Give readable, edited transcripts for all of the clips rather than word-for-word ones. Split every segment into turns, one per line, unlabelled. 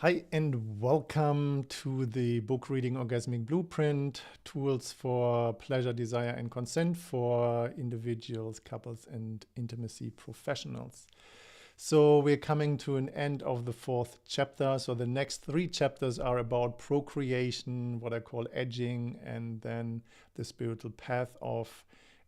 Hi and welcome to the book reading Orgasmic Blueprint, tools for pleasure, desire and consent for individuals, couples and intimacy professionals. So we're coming to an end of the fourth chapter. So the next three chapters are about procreation, what I call edging, and then the spiritual path of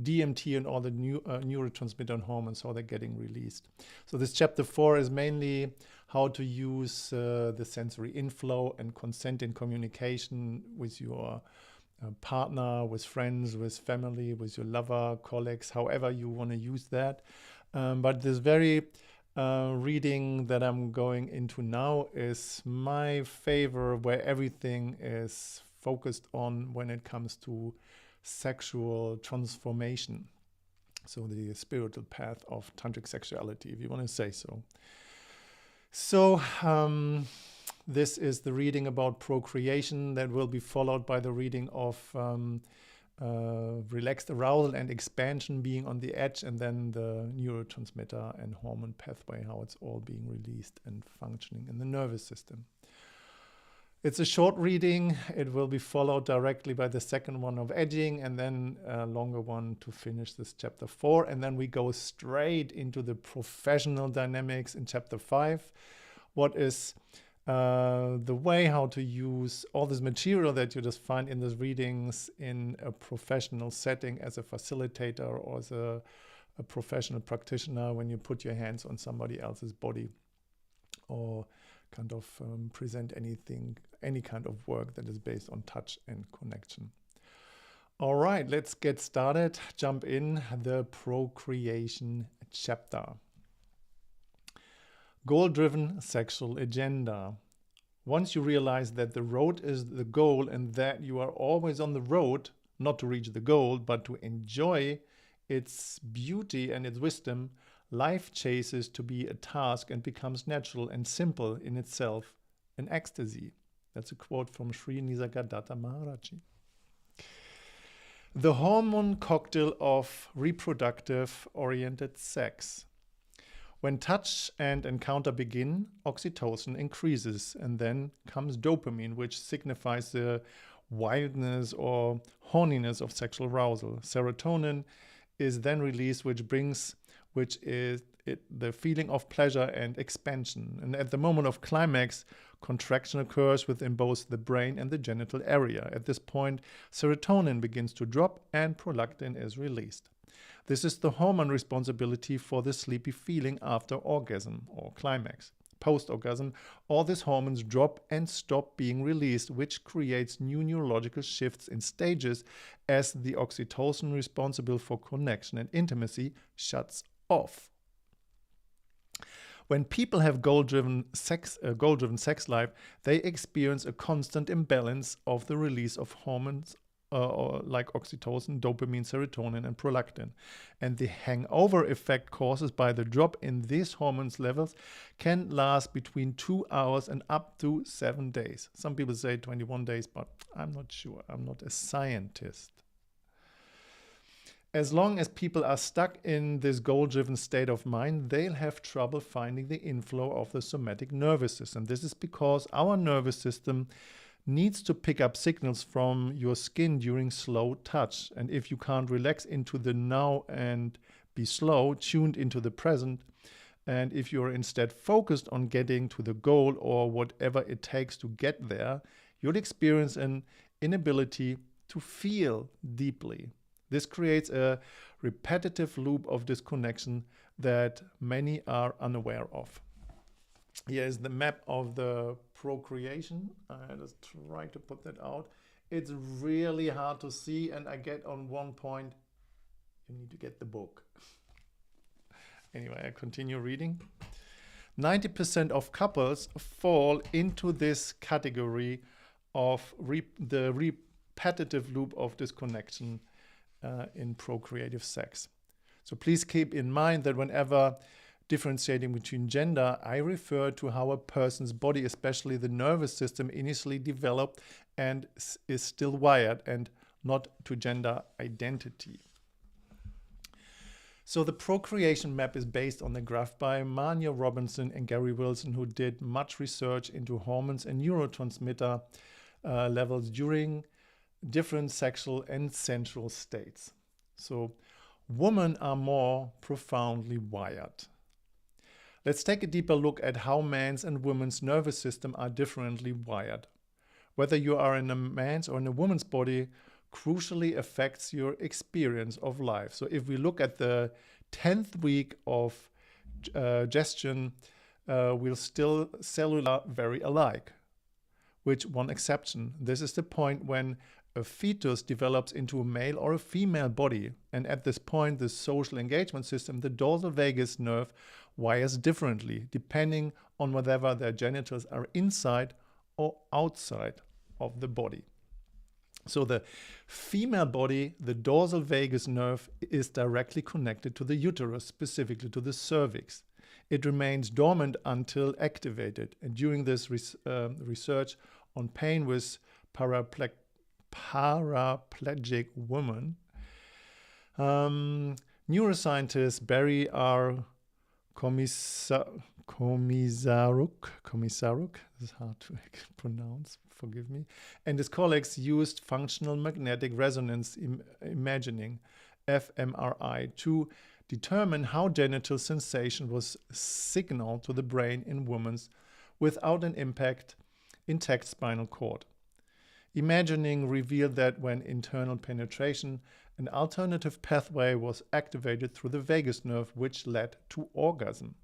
DMT and all the neurotransmitter and hormones, how they're getting released. So this chapter 4 is mainly how to use the sensory inflow and consent in communication with your partner, with friends, with family, with your lover, colleagues, however you want to use that. But this very reading that I'm going into now is my favor, where everything is focused on when it comes to sexual transformation. So the spiritual path of tantric sexuality, if you want to say so. So this is the reading about procreation that will be followed by the reading of relaxed arousal and expansion being on the edge, and then the neurotransmitter and hormone pathway, how it's all being released and functioning in the nervous system. It's a short reading. It will be followed directly by the second one of edging, and then a longer one to finish this chapter 4. And then we go straight into the professional dynamics in chapter 5. What is the way how to use all this material that you just find in these readings in a professional setting as a facilitator or as a professional practitioner when you put your hands on somebody else's body, or kind of present any kind of work that is based on touch and connection. All right, let's get started. Jump in the procreation chapter. Goal-driven sexual agenda. Once you realize that the road is the goal and that you are always on the road, not to reach the goal, but to enjoy its beauty and its wisdom, life chases to be a task and becomes natural and simple in itself, an ecstasy. That's a quote from Sri Nisargadatta Maharaji. The hormone cocktail of reproductive-oriented sex. When touch and encounter begin, oxytocin increases, and then comes dopamine, which signifies the wildness or horniness of sexual arousal. Serotonin is then released, which is the feeling of pleasure and expansion. And at the moment of climax, contraction occurs within both the brain and the genital area. At this point, serotonin begins to drop and prolactin is released. This is the hormone responsibility for the sleepy feeling after orgasm or climax. Post-orgasm, all these hormones drop and stop being released, which creates new neurological shifts in stages as the oxytocin responsible for connection and intimacy shuts off. When people have goal-driven sex life, they experience a constant imbalance of the release of hormones like oxytocin, dopamine, serotonin, and prolactin. And the hangover effect caused by the drop in these hormones levels can last between 2 hours and up to 7 days. Some people say 21 days, but I'm not sure. I'm not a scientist. As long as people are stuck in this goal-driven state of mind, they'll have trouble finding the inflow of the somatic nervous system. This is because our nervous system needs to pick up signals from your skin during slow touch. And if you can't relax into the now and be slow, tuned into the present, and if you're instead focused on getting to the goal or whatever it takes to get there, you'll experience an inability to feel deeply. This creates a repetitive loop of disconnection that many are unaware of. Here is the map of the procreation. I just try to put that out. It's really hard to see, and I get on one point, you need to get the book. Anyway, I continue reading. 90% of couples fall into this category of the repetitive loop of disconnection in procreative sex. So please keep in mind that whenever differentiating between gender, I refer to how a person's body, especially the nervous system, initially developed and is still wired, and not to gender identity. So the procreation map is based on the graph by Manya Robinson and Gary Wilson, who did much research into hormones and neurotransmitter levels during different sexual and sensual states. So women are more profoundly wired. Let's take a deeper look at how men's and women's nervous system are differently wired. Whether you are in a man's or in a woman's body crucially affects your experience of life. So if we look at the 10th week of gestation, we're still cellular very alike, with one exception. This is the point when a fetus develops into a male or a female body. And at this point, the social engagement system, the dorsal vagus nerve, wires differently, depending on whether their genitals are inside or outside of the body. So the female body, the dorsal vagus nerve, is directly connected to the uterus, specifically to the cervix. It remains dormant until activated. And during this research on pain with paraplegic women, neuroscientist Barry R. Komisaruk, this is hard to pronounce, forgive me, and his colleagues used functional magnetic resonance imaging, fMRI, to determine how genital sensation was signaled to the brain in women without an intact spinal cord. Imaging revealed that when internal penetration, an alternative pathway was activated through the vagus nerve, which led to orgasm.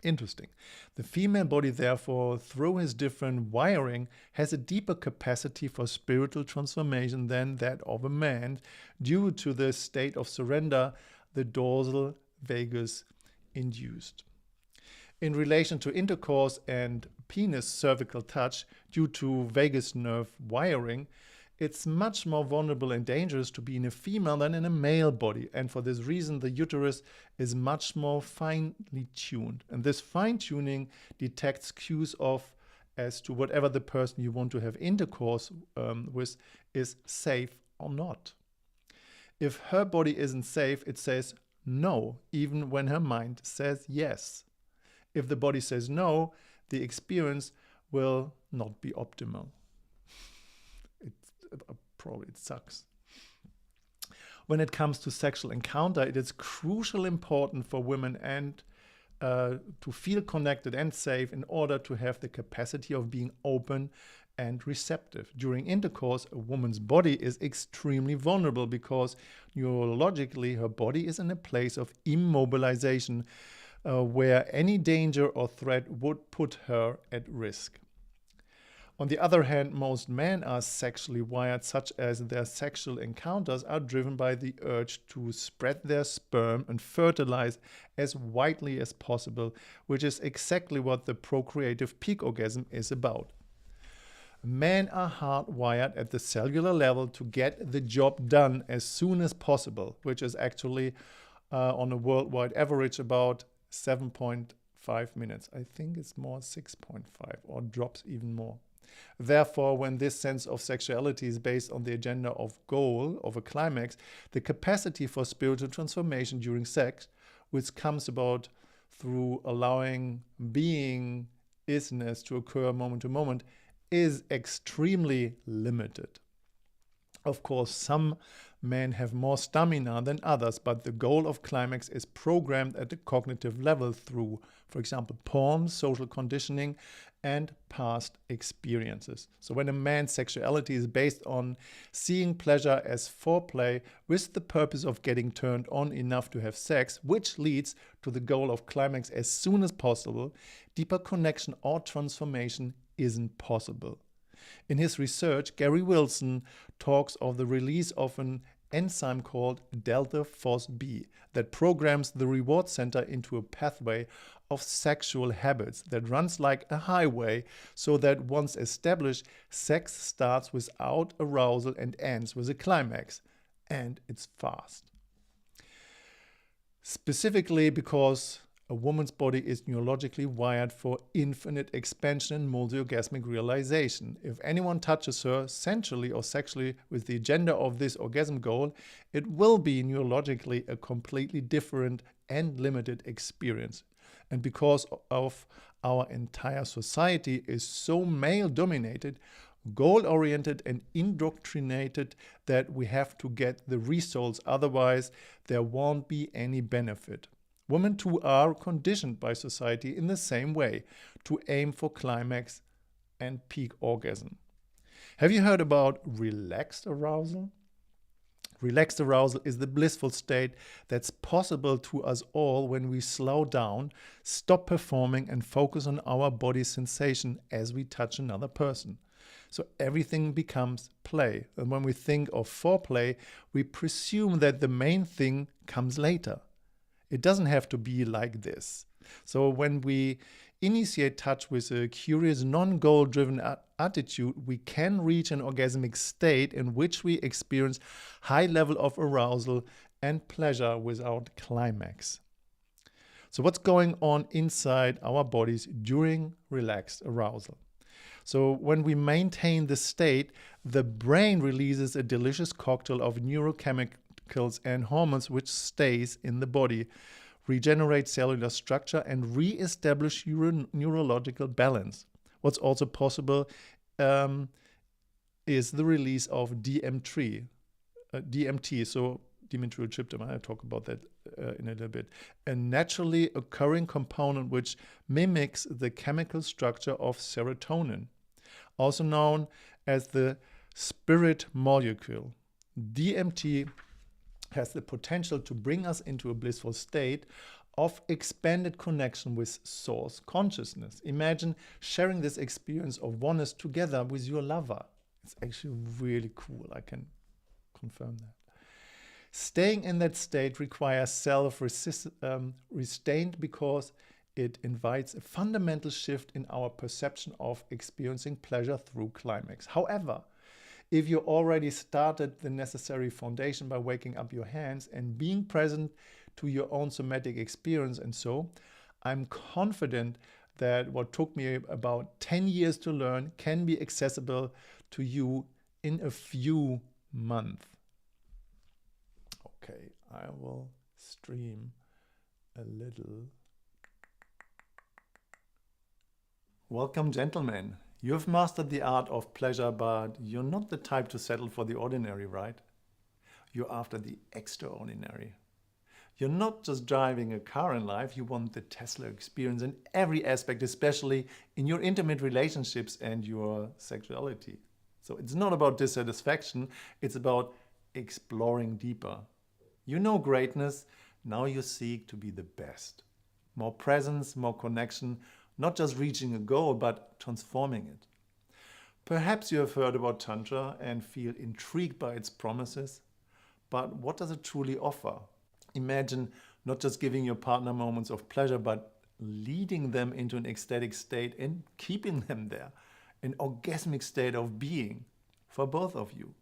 Interesting. The female body, therefore, through his different wiring, has a deeper capacity for spiritual transformation than that of a man due to the state of surrender the dorsal vagus induced. In relation to intercourse and penis cervical touch, due to vagus nerve wiring, it's much more vulnerable and dangerous to be in a female than in a male body. And for this reason, the uterus is much more finely tuned. And this fine tuning detects cues as to whatever the person you want to have intercourse with is safe or not. If her body isn't safe, it says no, even when her mind says yes. If the body says no, the experience will not be optimal. It sucks. When it comes to sexual encounter, it is crucially important for women and to feel connected and safe in order to have the capacity of being open and receptive. During intercourse, a woman's body is extremely vulnerable because neurologically her body is in a place of immobilization where any danger or threat would put her at risk. On the other hand, most men are sexually wired such as their sexual encounters are driven by the urge to spread their sperm and fertilize as widely as possible, which is exactly what the procreative peak orgasm is about. Men are hardwired at the cellular level to get the job done as soon as possible, which is actually on a worldwide average about 7.5 minutes. I think it's more 6.5 or drops even more. Therefore, when this sense of sexuality is based on the agenda of goal, of a climax, the capacity for spiritual transformation during sex, which comes about through allowing being, isness to occur moment to moment, is extremely limited. Of course, some men have more stamina than others, but the goal of climax is programmed at the cognitive level through, for example, porn, social conditioning, and past experiences. So when a man's sexuality is based on seeing pleasure as foreplay with the purpose of getting turned on enough to have sex, which leads to the goal of climax as soon as possible, deeper connection or transformation isn't possible. In his research, Gary Wilson talks of the release of an enzyme called delta phos-B that programs the reward center into a pathway of sexual habits that runs like a highway, so that once established, sex starts without arousal and ends with a climax. And it's fast. Specifically because A woman's body is neurologically wired for infinite expansion and multi-orgasmic realization. If anyone touches her sensually or sexually with the agenda of this orgasm goal, it will be neurologically a completely different and limited experience. And because of our entire society is so male-dominated, goal-oriented and indoctrinated, that we have to get the results, otherwise there won't be any benefit. Women too are conditioned by society in the same way to aim for climax and peak orgasm. Have you heard about relaxed arousal? Relaxed arousal is the blissful state that's possible to us all when we slow down, stop performing, and focus on our body sensation as we touch another person. So everything becomes play. And when we think of foreplay, we presume that the main thing comes later. It doesn't have to be like this. So when we initiate touch with a curious, non-goal-driven attitude, we can reach an orgasmic state in which we experience high level of arousal and pleasure without climax. So what's going on inside our bodies during relaxed arousal? So when we maintain the state, the brain releases a delicious cocktail of neurochemicals and hormones which stays in the body, regenerate cellular structure, and re-establish neurological balance. What's also possible is the release of DMT, so dimethyltryptamine. I'll talk about that in a little bit. A naturally occurring component which mimics the chemical structure of serotonin, also known as the spirit molecule. DMT has the potential to bring us into a blissful state of expanded connection with source consciousness. Imagine sharing this experience of oneness together with your lover. It's actually really cool. I can confirm that. Staying in that state requires self-restraint because it invites a fundamental shift in our perception of experiencing pleasure through climax. However, if you already started the necessary foundation by waking up your hands and being present to your own somatic experience, and so, I'm confident that what took me about 10 years to learn can be accessible to you in a few months. Okay, I will stream a little. Welcome, gentlemen. You've mastered the art of pleasure, but you're not the type to settle for the ordinary, right? You're after the extraordinary. You're not just driving a car in life, you want the Tesla experience in every aspect, especially in your intimate relationships and your sexuality. So it's not about dissatisfaction, it's about exploring deeper. You know greatness, now you seek to be the best. More presence, more connection, not just reaching a goal, but transforming it. Perhaps you have heard about Tantra and feel intrigued by its promises, but what does it truly offer? Imagine not just giving your partner moments of pleasure, but leading them into an ecstatic state and keeping them there, an orgasmic state of being for both of you.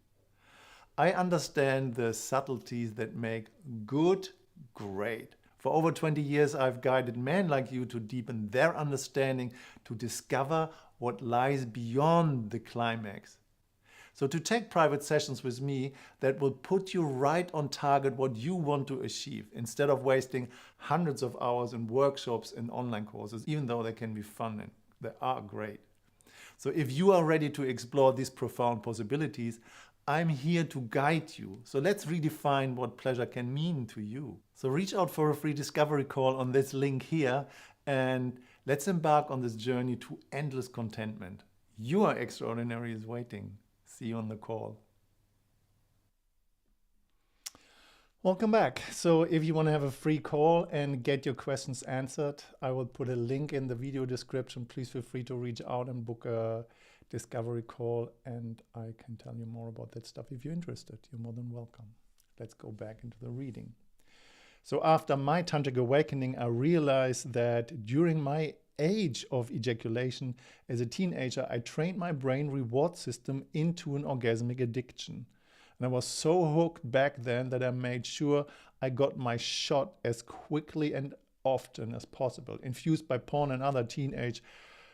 I understand the subtleties that make good great. For over 20 years, I've guided men like you to deepen their understanding, to discover what lies beyond the climax. So to take private sessions with me that will put you right on target what you want to achieve, instead of wasting hundreds of hours in workshops and online courses, even though they can be fun and they are great. So if you are ready to explore these profound possibilities, I'm here to guide you. So let's redefine what pleasure can mean to you. So reach out for a free discovery call on this link here and let's embark on this journey to endless contentment. Your extraordinary is waiting. See you on the call. Welcome back. So if you want to have a free call and get your questions answered, I will put a link in the video description. Please feel free to reach out and book a discovery call, and I can tell you more about that stuff if you're interested. You're more than welcome. Let's go back into the reading. So after my tantric awakening, I realized that during my age of ejaculation as a teenager, I trained my brain reward system into an orgasmic addiction. And I was so hooked back then that I made sure I got my shot as quickly and often as possible. Infused by porn and other teenage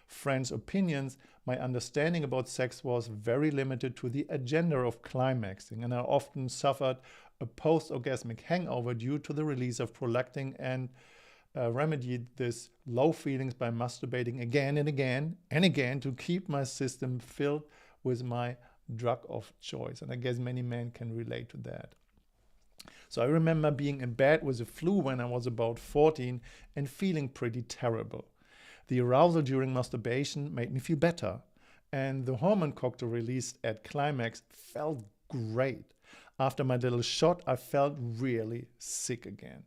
friends' opinions, my understanding about sex was very limited to the agenda of climaxing, and I often suffered a post-orgasmic hangover due to the release of prolactin, and remedied this low feelings by masturbating again and again and again to keep my system filled with my drug of choice. And I guess many men can relate to that. So I remember being in bed with the flu when I was about 14 and feeling pretty terrible. The arousal during masturbation made me feel better, and the hormone cocktail released at climax felt great. After my little shot, I felt really sick again.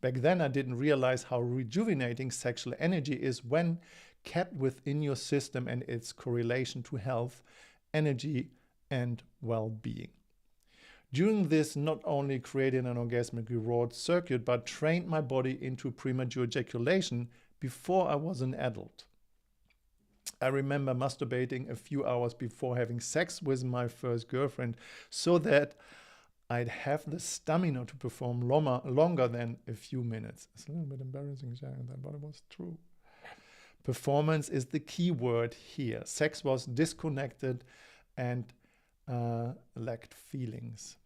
Back then, I didn't realize how rejuvenating sexual energy is when kept within your system and its correlation to health, energy, and well-being. During this, not only created an orgasmic reward circuit, but trained my body into premature ejaculation before I was an adult. I remember masturbating a few hours before having sex with my first girlfriend so that I'd have the stamina to perform longer than a few minutes. It's a little bit embarrassing sharing that, but it was true. Performance is the key word here. Sex was disconnected and lacked feelings.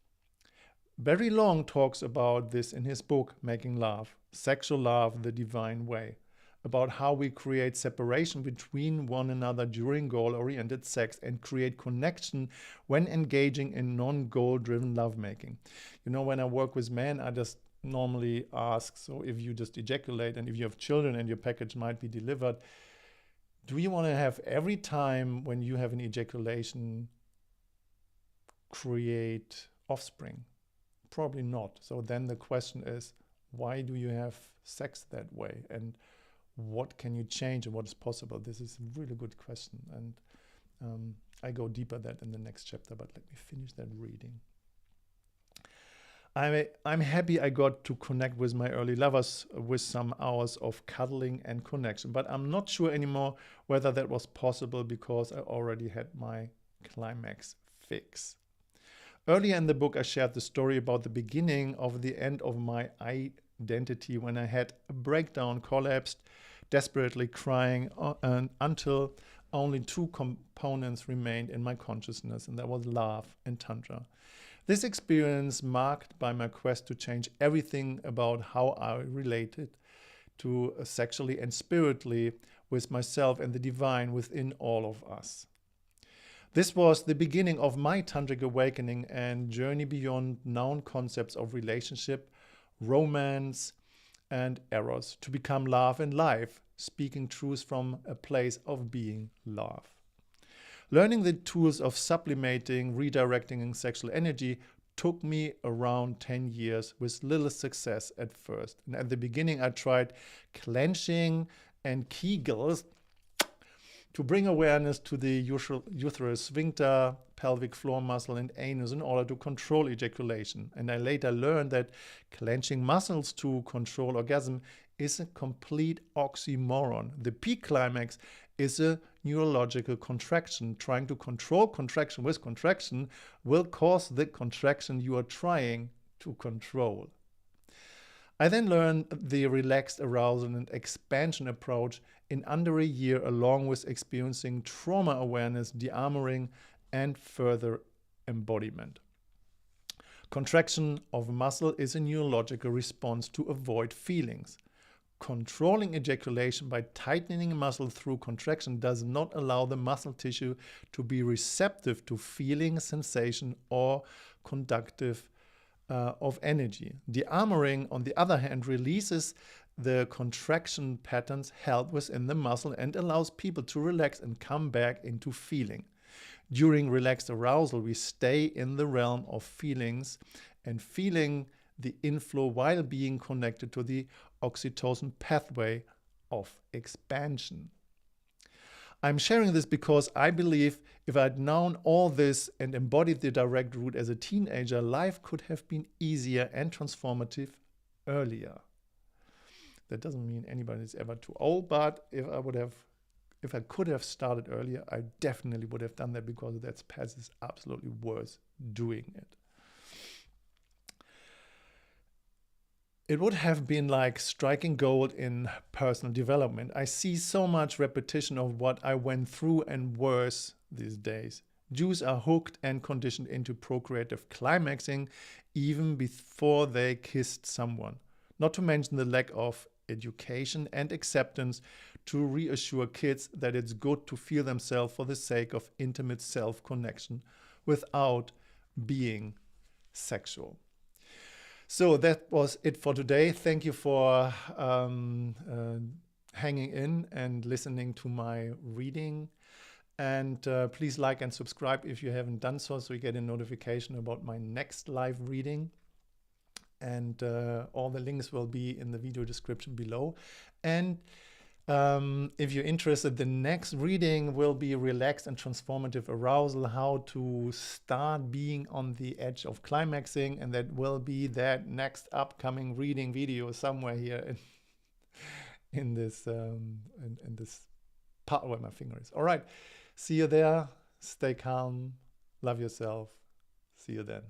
Barry Long talks about this in his book, Making Love, Sexual Love, the Divine Way, about how we create separation between one another during goal-oriented sex and create connection when engaging in non-goal-driven lovemaking. You know, when I work with men, I just normally ask, so if you just ejaculate and if you have children and your package might be delivered, do you want to have every time when you have an ejaculation create offspring? Probably not. So then the question is, why do you have sex that way? And what can you change and what is possible? This is a really good question. And I go deeper that in the next chapter, but let me finish that reading. I'm happy I got to connect with my early lovers with some hours of cuddling and connection, but I'm not sure anymore whether that was possible because I already had my climax fix. Earlier in the book, I shared the story about the beginning of the end of my identity when I had a breakdown, collapsed, desperately crying until only two components remained in my consciousness, and that was love and tantra. This experience marked by my quest to change everything about how I related to sexually and spiritually with myself and the divine within all of us. This was the beginning of my tantric awakening and journey beyond known concepts of relationship, romance, and eros to become love and life, speaking truth from a place of being love. Learning the tools of sublimating, redirecting sexual energy took me around 10 years with little success at first. And at the beginning, I tried clenching and Kegels to bring awareness to the uterus sphincter, pelvic floor muscle, and anus in order to control ejaculation. And I later learned that clenching muscles to control orgasm is a complete oxymoron. The peak climax is a neurological contraction. Trying to control contraction with contraction will cause the contraction you are trying to control. I then learned the relaxed arousal and expansion approach in under a year, along with experiencing trauma awareness, de-armoring, and further embodiment. Contraction of muscle is a neurological response to avoid feelings. Controlling ejaculation by tightening a muscle through contraction does not allow the muscle tissue to be receptive to feeling, sensation, or conductive of energy. De-armoring, on the other hand, releases the contraction patterns held within the muscle and allows people to relax and come back into feeling. During relaxed arousal, we stay in the realm of feelings and feeling the inflow while being connected to the oxytocin pathway of expansion. I'm sharing this because I believe if I'd known all this and embodied the direct route as a teenager, life could have been easier and transformative earlier. That doesn't mean anybody's ever too old, but if I could have started earlier, I definitely would have done that because that path is absolutely worth doing it. it would have been like striking gold in personal development. I see so much repetition of what I went through and worse these days. Jews are hooked and conditioned into procreative climaxing even before they kissed someone. Not to mention the lack of education and acceptance to reassure kids that it's good to feel themselves for the sake of intimate self-connection without being sexual. So that was it for today. Thank you for hanging in and listening to my reading. And please like and subscribe if you haven't done so you get a notification about my next live reading. And all the links will be in the video description below. And if you're interested, the next reading will be relaxed and transformative arousal, how to start being on the edge of climaxing. And that will be that next upcoming reading video somewhere here in this part where my finger is. All right. See you there. Stay calm. Love yourself. See you then.